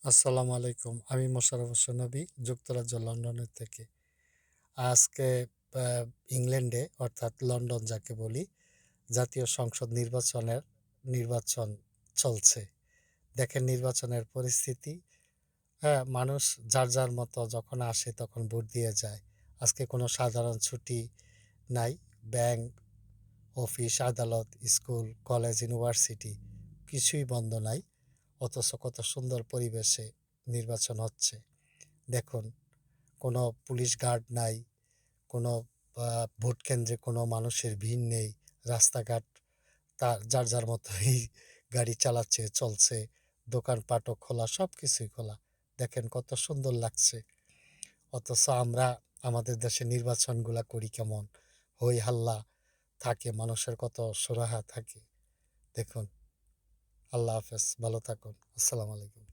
আসসালামু আলাইকুম। আমি মোশাররফ হোসেন নবী, যুক্তরাজ্য লন্ডনের থেকে। আজকে আ ইংল্যান্ডে অর্থাৎ লন্ডন যাকে বলি, জাতীয় সংসদ নির্বাচন চলছে। দেখেন নির্বাচনের পরিস্থিতি, হ্যাঁ? মানুষ যার মতো যখন আসে তখন ভোট দিয়ে যায়। আজকে কোনো সাধারণ ছুটি নাই। ব্যাংক, অফিস, আদালত, স্কুল, কলেজ, ইউনিভার্সিটি কিছুই বন্ধ নাই। অথচ কত সুন্দর পরিবেশে নির্বাচন হচ্ছে। দেখুন, কোনো পুলিশ গার্ড নাই, কোনো ভোট কেন্দ্রে কোনো মানুষের ভিড় নেই। রাস্তাঘাট যার মতোই গাড়ি চালাচ্ছে, চলছে। দোকানপাটও খোলা, সবকিছুই খোলা। দেখেন কত সুন্দর লাগছে। অথচ আমরা আমাদের দেশে নির্বাচনগুলা করি কেমন? হই হাল্লা থাকে, মানুষের কত সুরাহা থাকে। দেখুন, আল্লাহ হাফেজ। ভালো থাকুন। আসসালামু আলাইকুম।